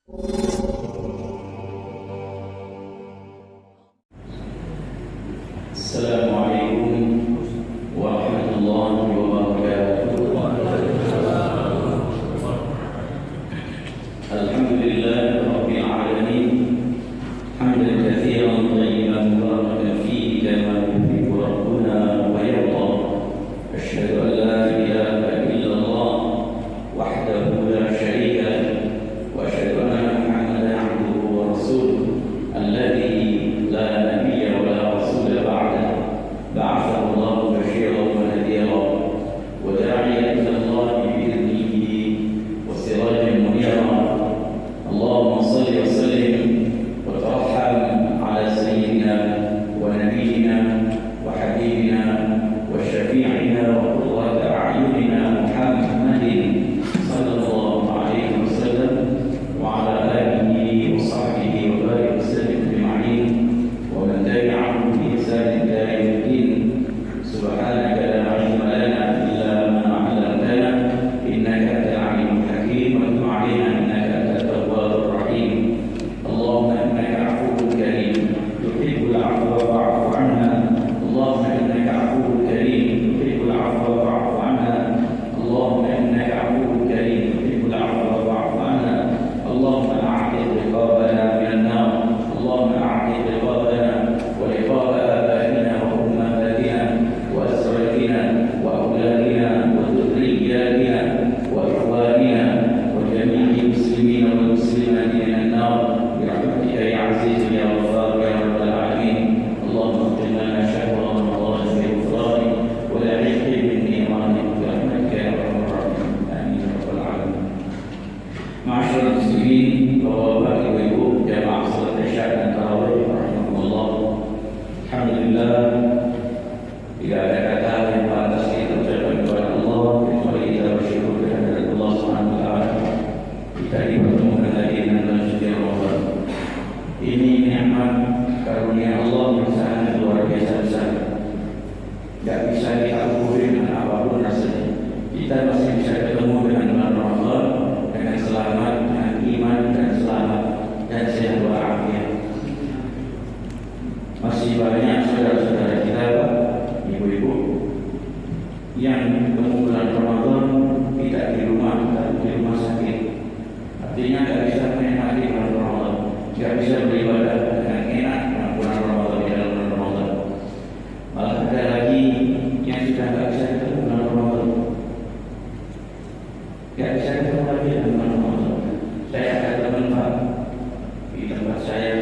Assalamualaikum warahmatullahi wabarakatuh. Alhamdulillah rabbil alamin. Hamdan katsiran thayyiban mubarakan fihi kama yuhibbu rabbuna wa yarda. Asyhadu an la ilaha illallah wahdahu la syarika lahu wa asyhadu anna Muhammadan abduhu wa rasuluh alladzi la nabiyya wa la rasula ba'dahu. بعثه الله بشيرا ونذيرا وداعيا الى الله باذنه وسراجا منيرا. اللهم صل وسلم وترحم على سيدنا ونبينا وحبيبنا وشفيعنا وقرة اعيننا محمد صلى الله عليه وسلم وعلى اله وصحبه وبارك وسلم اجمعين ومن تبعهم باحسان الى يوم الدين. سبحانك لا علم لنا إلا ما علمتنا إنك أنت العليم الحكيم وتب علينا إنك أنت التواب الرحيم. اللهم إنك عفو كريم تحب العفو فاعف عنا. اللهم إنك عفو كريم تحب العفو فاعف عنا. اللهم إنك عفو كريم تحب العفو فاعف عنا. اللهم أعتق رقابنا من النار. اللهم أعتق رقابنا ورقاب آبائنا وأمهاتنا وأزواجنا وأولادنا وذرياتنا وإخواننا وجميع المسلمين والمسلمات من النار برحمتك يا عزيز يا غفار يا رب العالمين. اللهم اختم لنا شهر رمضان بغفرانك ولا عشق من نيرانك برحمتك يا ارحم الراحمين. آمين يا رب العالمين. معاشر المسلمين وبابا ibu jamaah salat Isya dan tarawih rahimakumullah. Alhamdulillah, tidak ada kata yang pantas kita ucapkan kepada Allah kecuali kita bersyukur kehadirat Allah Subhanahu wa taala. Kita dipertemukan lagi dengan bulan suci Ramadan. Ini nikmat karunia Allah yang sangat luar biasa besar. Tidak bisa kita ukur dengan apapun rasanya. Kita masih bisa ketemu dengan bulan Ramadan dengan selamat, dengan iman dan selamat dan sehat walafiat. Masih banyak saudara-saudara kita, ibu-ibu, yang ketemu bulan Ramadan tidak di rumah, tapi di rumah sakit. Artinya tidak bisa menikmati bulan Ramadan, tidak bisa beribadah dengan enak dengan bulan Ramadan di dalam bulan Ramadan. Malah ada lagi yang sudah tidak bisa ketemu bulan Ramadan, tidak bisa ketemu lagi dengan bulan Ramadan. Saya ada teman Pak di tempat saya,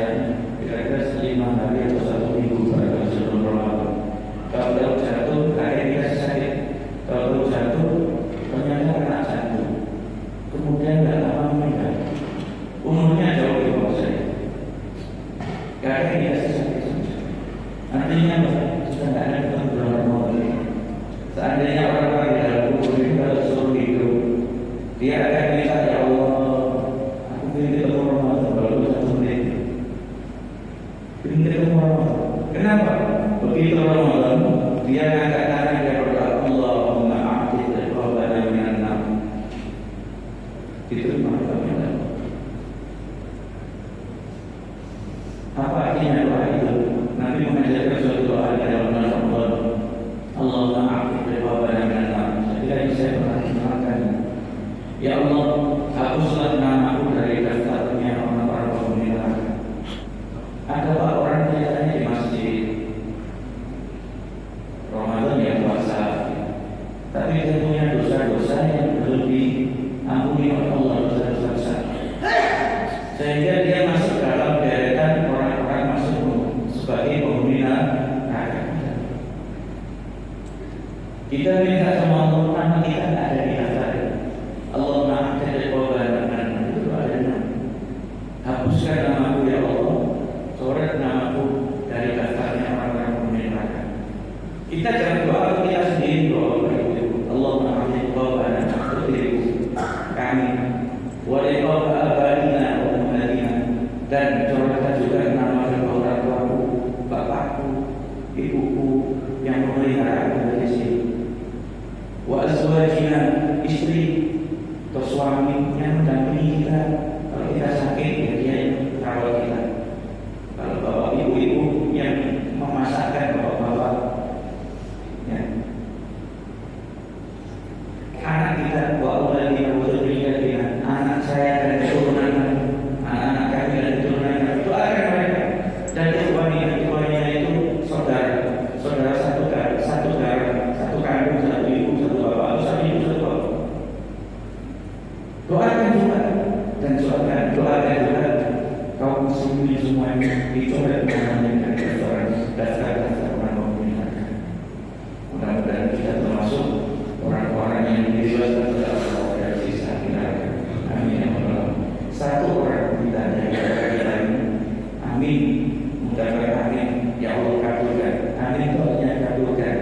kira-kira 5 hari atau 1 minggu pada sebelum Ramadan. Kalau baru jatuh, akhirnya dikasih sakit. Kalau baru jatuh, ternyata kena jantung. Kemudian tidak lama meninggal. Umurnya jauh di bawah saya. Akhirnya dikasih sakit. Artinya sudah tidak ada ketemu bulan Ramadan. Seandainya orang-orang di dalam kubur itu kalau suruh hidup, dia akan minta, ya Allah, aku ingin ketemu Ramadan baru 1 menit. Ingin ketemu Ramadan. Kenapa? Begitu Ramadan, dia angkat tangan dan berdoa, Allahumma a'tiq riqabana minan nar. Diterima oleh Allah. Apa artinya doa itu? Nabi mengajarkan suatu doa di dalam bulan Ramadan. Allahumma a'tiq riqabana minan nar. Saya bisa pernah mendengarkan. Ya Allah, hapuslah namaku dari daftarnya orang-orang penghuni neraka. Ada orang kelihatannya di masjid Ramadan yang puasa, tapi dia punya dosa-dosa yang belum diampuni oleh Allah, dosa-dosa besar. Sehingga dia masuk dalam deretan orang-orang masuk sebagai penghuni neraka. Kita minta sama Allah, nama kita tidak ada di daftar. Allah ma'afkan riqabana, itu ada. Hapuskan namaku ya Allah, coret namaku dari daftarnya orang-orang penghuni neraka. Kita jangan doa kita sendiri doa kepada itu. Allah ma'afkan riqabana, kami, wa riqab abaina wa ummatina, dan coretkan juga nama orang tuaku, bapakku, ibuku yang memelihara aku dari sini. Wa azwajina, istri atau suami yang mendampingi kita kalau kita sakit dicoret namanya daftar orang memuliakan. Mudah-mudahan kita termasuk orang-orang yang dibebaskan oleh Allah dari siksa neraka. Amin ya Allah. Satu orang ditanya kita ini, amin. Mudah-mudahan amin. Ya Allah kabulkan. Amin doanya kabulkan.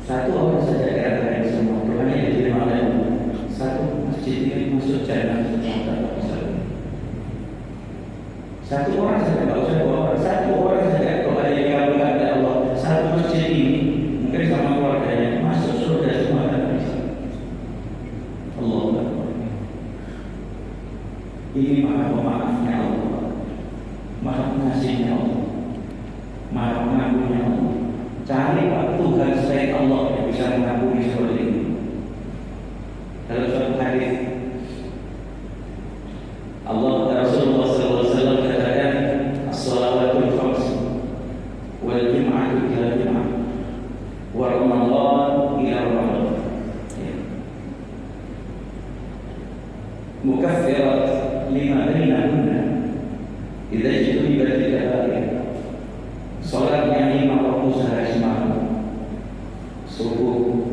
Satu orang saja katakan semua doanya diterima oleh Allah. Satu masjid ini masuk jannah semua. Satu orang saja, tidak usah dua orang. Satu orang saja doa yang dikabulkan oleh Allah. Satu masjid ini mungkin sama keluarganya masuk surga semua dan bisa. Allah Akbar. Ini maha pemaafnya Allah, maha pengasihnya Allah, maha pengampunnya Allah. Cari Tuhan selain Allah yang bisa mengampuni seperti ini. Dalam suatu hadis Rasulullah SAW katakan as-salawatul khams wal jum'atu ila jum'ah wa ramadan ila ramadan mukaffirat lima bainahunna idza ijtunibat al-kaba'ir. Salat yang 5 waktu sehari semalam, subuh,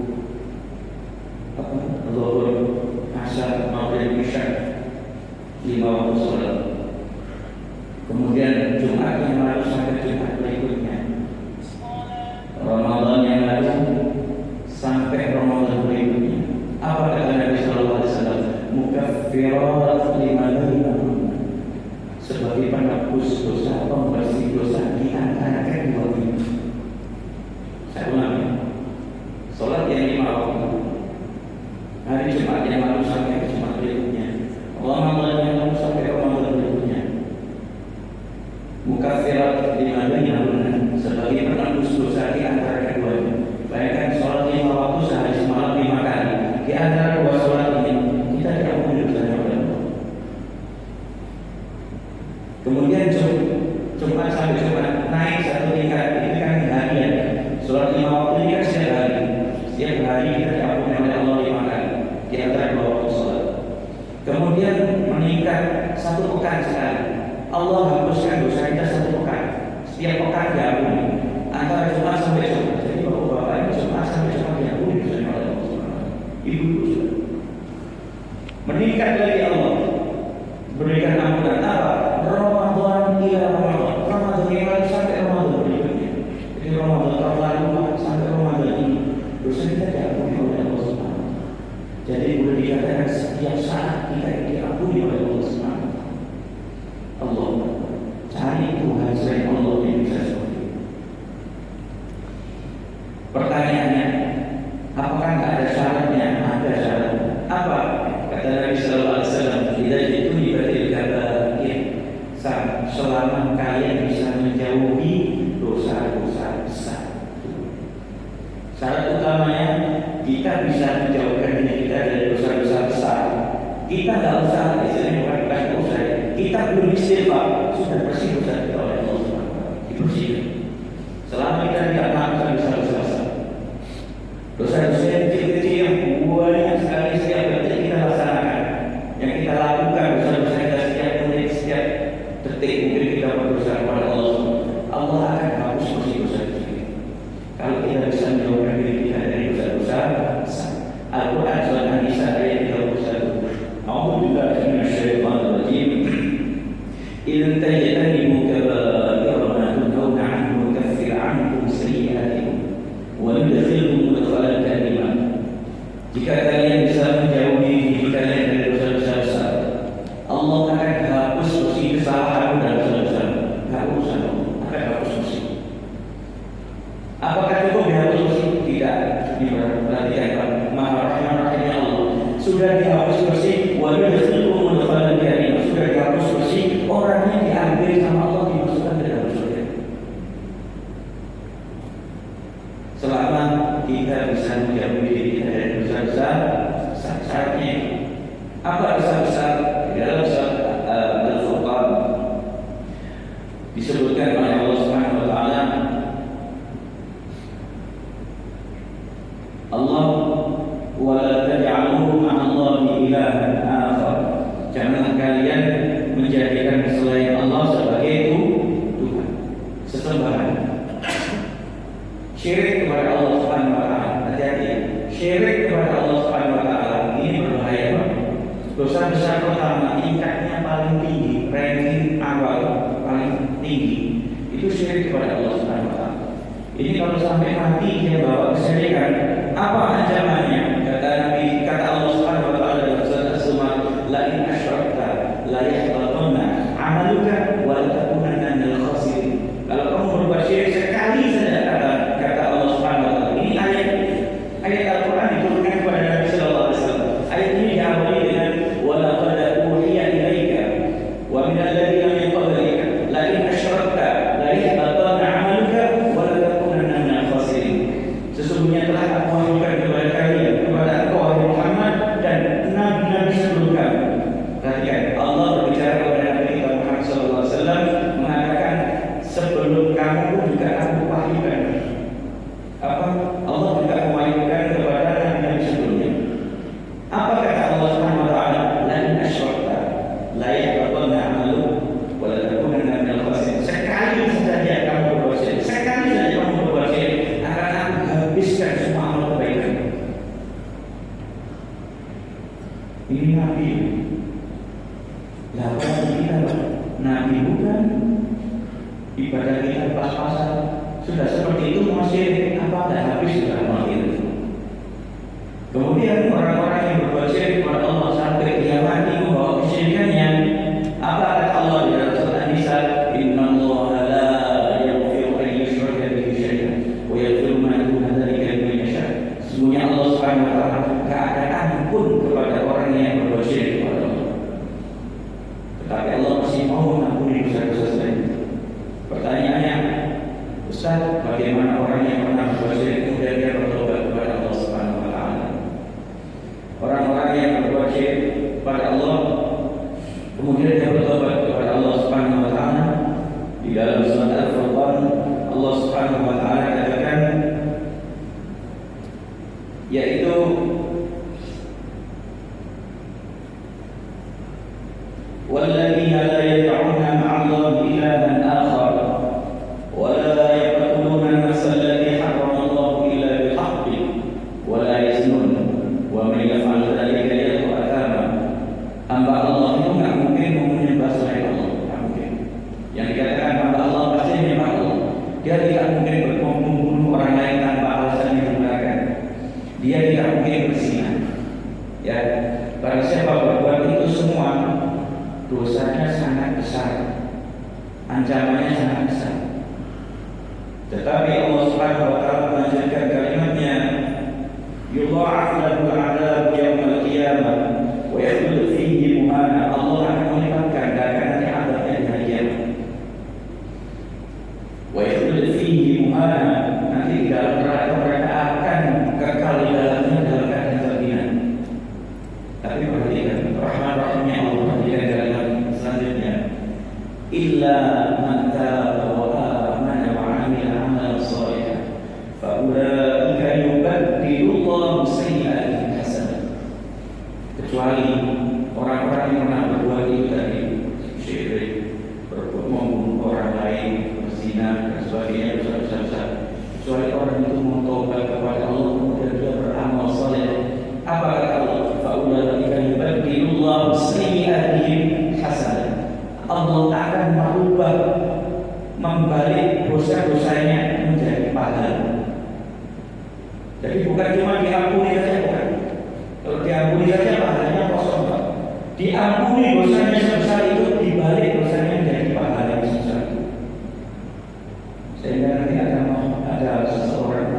zuhur, asar, maghrib, isya, 5 waktu salat. Kemudian Jumat yang lalu sampai Jumat berikutnya, Ramadan yang lalu sampai Ramadan berikutnya. Apa kata Nabi Sallallahu Alaihi Wasallam? Mukaffirat lima bainahunna, sebagai penebus dosa, pembersih dosa di antara kedua ini. Saya ulangi, salat yang 5 waktu, hari Jumat yang lalu sampai Jumat berikutnya, Ramadan yang lalu sampai Ramadan berikutnya. Mukaffirat lima bainahunna, sebagai penebus dosa di antara keduanya. Bayangkan salat 5 waktu sehari semalam 5 kali. Di antara dua salat ini kita diampuni dosanya oleh Allah. Kemudian Jumat sampai Jumat naik satu tingkat, itu kan harian. Salat 5 waktu ini kan setiap hari. Setiap hari kita diampuni oleh Allah 5 kali di antara 2 waktu salat. Kemudian meningkat 1 pekan sekali. Allah hapuskan dosa kita 1 pekan. Setiap pekan diampuni. Antara Jumat sampai Jumat. Jadi bapak-bapak ini Jumat sampai Jumat diampuni dosanya oleh Allah. Ibu-ibu sudah meningkat dari Allah, berikan ampunan. Apa? Ramadan ila Ramadan. Ramadan ini sampai Ramadan berikutnya. Jadi Ramadan tahun lalu sampai Ramadan ini dosa kita diampuni oleh Allah Subhanahu. Jadi boleh dikatakan setiap saat kita diampuni oleh Allah Subhanahu. Allah cari Tuhan selain Allah yang bisa seperti itu. Pertanyaannya, apakah tidak ada syaratnya? Ada syaratnya. Apa? Kata Nabi Sallallahu Alaihi Wasallam, tidak itu dibatil kabair, selama kalian bisa menjauhi dosa-dosa besar. Syarat utamanya kita bisa menjauhkan diri kita dari dosa-dosa besar. Kita tidak usah istilahnya melakukan dosa. Kita belum istighfar, sudah bersih dosa kita oleh Allah Subhanahu wa Taala. Dibersihkan. Selama kita tidak melakukan dosa-dosa besar. Dosa-dosa yang kecil-kecil yang banyak sekali setiap detik kita laksanakan, yang kita lakukan dosa-dosa kita setiap menit, setiap detik mungkin kita berdosa kepada Allah. Allah akan hapus bersih dosa kita. Kalau kita bisa menjauhkan diri kita dari dosa-dosa besar. Al-Quran surat An-Nisa ayat 31. A'udzubillahi minasyaitonir rajim. In tajtanibu kaba'ira ma tunhauna 'anhu nukaffir 'ankum sayyi'atikum wa nudkhilkum mudkhalan karima. Jika kalian bisa menjauhi diri kalian dari dosa-dosa besar, Allah akan hapus bersih kesalahan dan dosa-dosa. Tidak usah, akan hapus bersih. Apakah cukup dihapus bersih? Tidak. Diperhatikan Maha Rahman Rahimnya Allah. Sudah dihapus bersih, wa nudkhilkum mudkhalan karima. Sudah dihapus bersih, orangnya diambil sama Allah, dimasukkan ke dalam surga. Selama kita bisa menjauhi diri kita dari dosa-dosa besar. Syaratnya apa dosa besar? Di dalam surat Al-Furqan disebutkan oleh Allah Subhanahu wa taala, Allah wa la taj'alu ma'allahi ilahan akhar. Jangan kalian menjadikan Dosa besar pertama, tingkatnya paling tinggi, ranking awal paling tinggi, itu syirik kepada Allah Subhanahu wa Ta'ala. Ini kalau sampai mati dia bawa kesyirikan, apa ancamannya? Kata Nabi, kata Allah Subhanahu wa Ta'ala dalam surat Az-Zumar, la in asyrakta la yahbatanna amaluka wa la takunanna minal khasirin. Kalau kamu berbuat syirik sekali saja, kata Allah Subhanahu wa Ta'ala. Ini ayat Al-Qur'an diturunkan kepada Nabi sallallahu alaihi wasallam. Ayat ini diawali dengan wa laqad uhiya ilaika wa min alladhina min qablika la in asyrakta la yahbatanna amaluka wa la takunanna minal khasirin. Sesungguhnya telah aku wahyukan kepada kalian, kepada engkau wahai Muhammad dan nabi-nabi sebelum kamu. Perhatikan, Allah berbicara kepada Nabi kita Muhammad sallallahu alaihi wasallam mengatakan sebelum kamu juga aku wahyukan. Apa? Allah juga mewahyukan kepada nabi-nabi sebelumnya. Apa kata Allah Subhanahu wa Ta'ala? La in asyrakta la yahbatanna amaluka wa la takunanna minal khasirin. Sekali saja kamu berbuat syirik, sekali saja kamu berbuat syirik, akan aku habiskan semua amal kebaikan. Ini Nabi. Lawan kita, Nabi bukan. Ibadah kita pas-pasan. Sudah seperti itu mau syirik, apa dah habis sudah amal itu. Kemudian orang-orang yang berbuat syirik kepada Allah sampai dia mati membawa kesyirikannya. Apa kata Allah di dalam surat An-Nisa? Innallaha la yaghfiru an yushraka bihi syai'an wa yaghfiru ma duna dzalika liman yasha'. Sesungguhnya Allah Subhanahu wa Ta'ala enggak ada ampun kepada orang yang berbuat syirik kepada Allah. Tetapi Allah masih mau mengampuni dosa-dosa selain itu. Pertanyaannya, Ustaz, bagaimana orang yang pernah berbuat syirik kemudian dia bertobat kepada Allah Subhanahu wa Ta'ala? Orang-orang yang berbuat syirik kepada Allah kemudian dia bertobat kepada Allah Subhanahu wa Ta'ala, di dalam surat Al-Furqan Allah Subhanahu wa Ta'ala katakan, yaitu walladzina la yad'una ma'allahi ilahan akhar wa la yaqtuluna an-nafsa allati harrama Allah illa bil haqqi wa la yaznun wa man yaf'al dhalika yalqa athama. Hamba Allah itu enggak mungkin menyembah selain Allah, enggak mungkin. Yang dikatakan hamba Allah pasti menyembah Allah. Dia tidak mungkin membunuh orang lain tanpa alasan yang dibenarkan. Dia tidak mungkin berzina. Ya, barang siapa berbuat itu semua, dosanya sangat besar, ancamannya sangat besar. Tetapi Allah Subhanahu wa Ta'ala melanjutkan kalimatnya, yudha'af lahu al-'adzab yaumil qiyamah wa yakhlud fihi muhana. Allah akan melipatkan gandakan azabnya di hari kiamat. Wa yakhlud fihi muhana, nanti di dalam neraka mereka akan kekal di dalamnya dalam keadaan terhina. Tapi perhatikan rahmat-rahmatnya Allah, perhatikan kalimat selanjutnya, illa man taba wa amana wa 'amila 'amalan shalihan fa ulaika yubaddilu Allahu sayyi'atihim hasanat. Kecuali orang-orang yang pernah berbuat itu tadi, syirik, berbuat membunuh orang lain, berzina dan sebagainya, dosa-dosa besar. Kecuali orang itu bertobat kepada Allah kemudian dia beramal saleh. Apa kata Allah? Fa ulaika yubaddilu Allahu sayyi'atihim hasanat. Allah akan merubah, membalik dosa-dosanya menjadi pahala. Jadi bukan cuma diampuni saja, bukan. Kalau diampuni saja pahalanya kosong, Pak. Diampuni dosanya sebesar itu, dibalik dosanya menjadi pahala yang sebesar itu. Sehingga nanti ada seseorang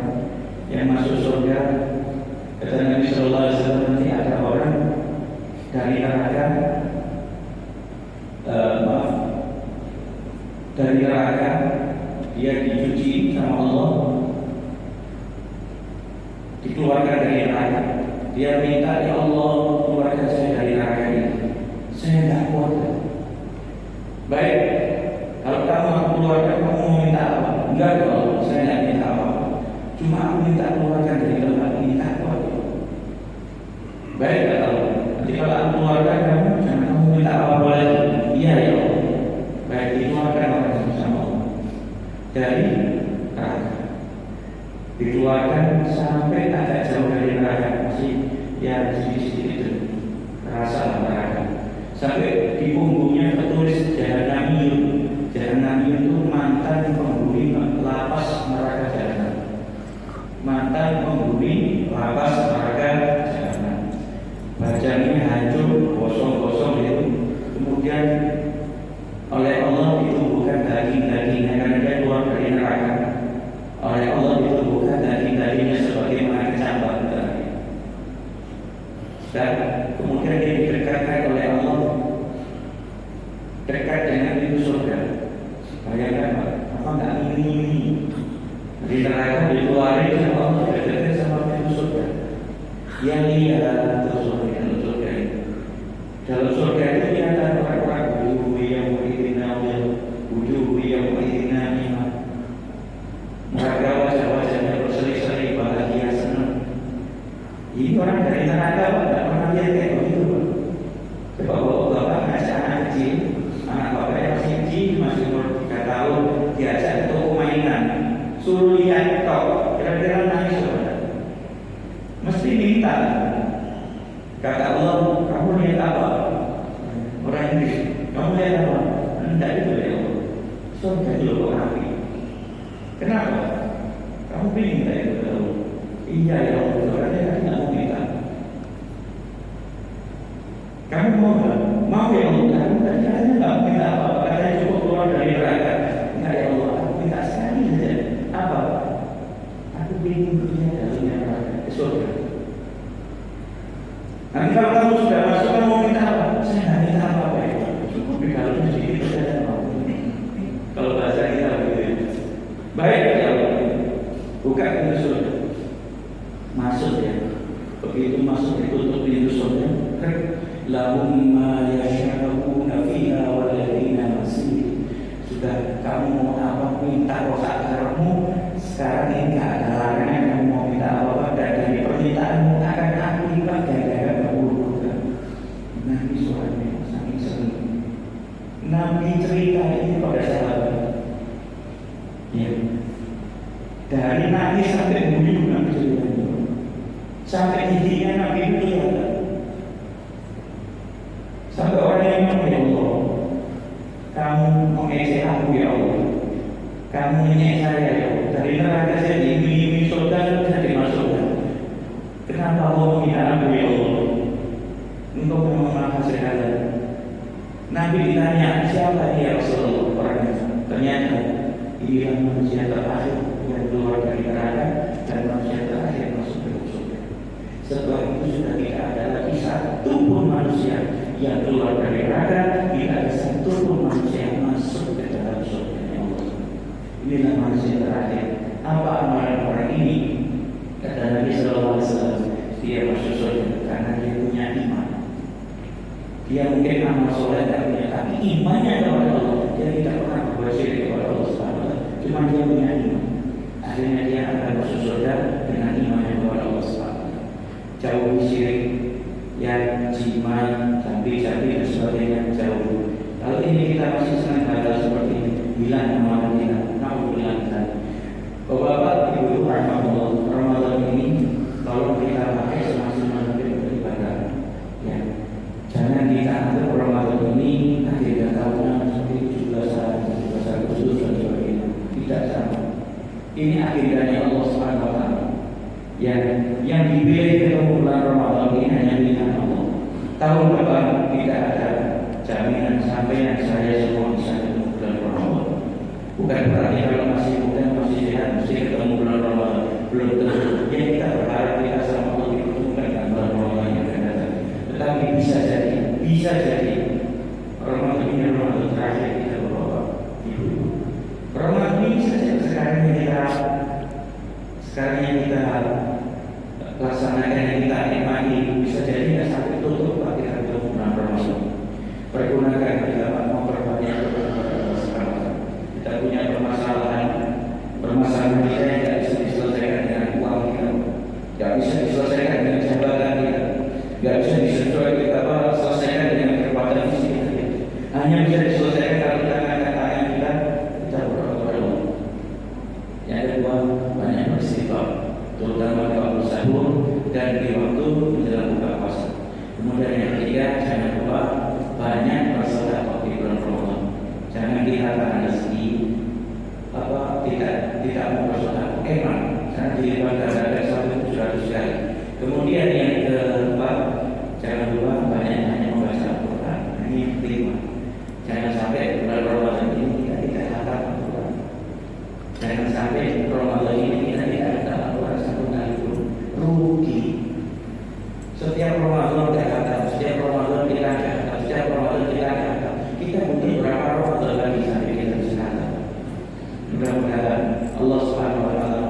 yang masuk surga. Kata Nabi Sallallahu Alaihi Wasallam, nanti ada orang dari neraka, dari neraka, dia dicuci sama Allah, dikeluarkan dari neraka. Dia minta, ya Allah, keluarkan saya dari neraka ini. Saya tidak kuat. Baik, kalau kamu aku keluarkan, kamu mau minta apa? Enggak, ya Allah, saya tidak minta apa. Cuma aku minta keluarkan dari tempat ini, tak kuat. Baik, ya Allah, nanti kalau aku keluarkan kamu, jangan kamu minta apa-apa lagi. Iya, ya Allah. Baik, dikeluarkan orang sama Allah dari neraka. Dikeluarkan sampai agak jauh dari neraka, masih ya sedikit itu terasa Sampai di punggungnya tertulis Jahannamiyun. Jahannamiyun itu mantan penghuni lapas neraka jahanam. Mantan penghuni lapas neraka jahanam. Badannya hancur, kosong-kosong itu. Kemudian oleh Allah ditumbuhkan daging-dagingnya karena dia keluar dari neraka. Oleh Allah ditumbuhkan daging-dagingnya sebagaimana kecambah tadi. Dan kemudian dia didekatkan oleh Allah dekat dengan pintu surga. Bayangkan Pak, apa nggak ini di neraka dikeluarin sama Allah dekat sama pintu surga. Yang lihat terus dalam surga itu. Dalam surga itu kelihatan orang-orang wujuh yang mu'idina wujuh yang mu'idina iman. Mereka wajah-wajahnya berseri-seri bahagia senang. Ini orang dari neraka Pak, tidak pernah lihat kayak begitu Pak. Coba bapak ngajak anak kecil, anak bapak yang masih kecil, masih umur 3 tahun, diajak ke toko mainan, suruh lihat tok, kira-kira nangis Pak. Mesti minta. Kata Allah, kamu lihat apa? Orang Inggris, kamu lihat apa? Tidak itu ya Allah. Surga itu kok api. Kenapa? Kamu ingin tak itu tahu? Iya ya Allah, orangnya tidak mau minta. Kamu mau nggak? Mau ya Allah. Kamu katanya nggak minta apa-apa. Katanya cukup keluar dari neraka. Enggak ya Allah, aku minta sekali saja. Apa? Aku ingin dunia dari neraka ke surga. Nanti kalau kamu sudah masuk, kamu mau minta apa? Saya nggak minta apa-apa ya. Cukup di dalamnya sedikit saja mau. Kalau bahasa kita begitu. Baik ya Allah. Buka pintu surga. Masuk ya. Begitu masuk ditutup pintu surga. Lahum ma yashrabuna fiha waladina masih. Sudah kamu mau apa minta rosak karepmu. Sekarang ini nggak ada larangan kamu mau minta apa-apa dan dari permintaanmu akan aku lipat gara-gara keburukan. Nabi suaranya saking sering. Nabi cerita ini pada sahabat. Ya. Dari nangis sampai guyu Nabi cerita ini. Sampai giginya Nabi itu kelihatan. Sampai orang yang ngomong ya Allah, kamu mengejek aku ya Allah, kamu menyek saya ya Allah. Dari neraka saya diiming-iming surga, saya dimasukkan. Kenapa kau menghina aku ya Allah? Engkau memang maha sekali. Nabi ditanya siapa dia Rasulullah orangnya. Ternyata inilah manusia terakhir yang keluar dari neraka dan manusia terakhir masuk ke surga. Setelah itu sudah tidak ada lagi satu pun manusia yang keluar dari neraka, tidak ada satu pun manusia yang masuk ke dalam surga Allah. Inilah manusia terakhir. Apa amalan orang ini? Kata Nabi Sallallahu Alaihi Wasallam, dia masuk surga karena dia punya iman. Dia mungkin amal soleh tidak punya, tapi imannya kepada Allah. Dia tidak pernah berbuat syirik kepada Allah SWT. Cuma dia punya iman. Akhirnya dia akan masuk surga dengan imannya kepada Allah SWT. Jauhi syirik, yang jimat, cabai-cabai dan sebagainya jauh. Kalau ini kita masih senang hal seperti ini, bilang nama kita, kamu bilang kita. Bapak-bapak, ibu-ibu, rahmatullah, Ramadan ini tolong kita pakai semaksimal mungkin beribadah. Ya, jangan kita anggap Ramadan ini akhirnya tahunan seperti 17 Agustus dan sebagainya. Tidak sama. Ini agendanya Allah Subhanahu Wa Taala. Yang dipilih ketemu bulan Ramadan ini hanya pilihan Allah. Tahun depan tidak ada jaminan sampai yang saya semua bisa ketemu bulan Ramadan. Bukan berarti kalau masih muda masih sehat mesti ketemu bulan Ramadan. Belum tentu. Ya kita berharap kita sama Allah dipertemukan dengan bulan Ramadan yang akan datang. Tetapi bisa jadi Ramadan ini Ramadan terakhir kita berdoa. Ramadan ini saja sekarang yang kita laksanakan, yang kita nikmati, bisa jadi tidak sampai tutup Pak kita ketemu bulan Ramadan. Pergunakan kita memperbanyak kepada sekarang. Kita punya permasalahan kita yang tidak bisa diselesaikan dengan uang kita, tidak bisa diselesaikan dengan jabatan kita, tidak bisa diselesaikan dengan kekuatan fisik kita. Hanya bisa diselesaikan kalau kita angkat tangan kita berdoa kepada Allah. Yang kedua, banyak beristighfar, terutama di waktu sahur dan di waktu menjelang buka puasa. Kemudian yang mengatakan rezeki tidak mempersoalkan emang karena dilipat gandakan sampai 700 kali. Kemudian yang keempat, jangan lupa banyak membaca Al-Quran. Ini yang kelima, jangan sampai bulan Ramadan ini kita tidak hafal Al-Quran. Jangan sampai Ramadan ini kita tidak hafal Al-Quran satu kali pun. Rugi. Setiap Ramadan kita hafal, setiap Ramadan kita hafal, setiap Ramadan kita hafal. Kita mungkin berapa Ramadan lagi sampai kita bisa hafal. Mudah-mudahan Allah Subhanahu wa Ta'ala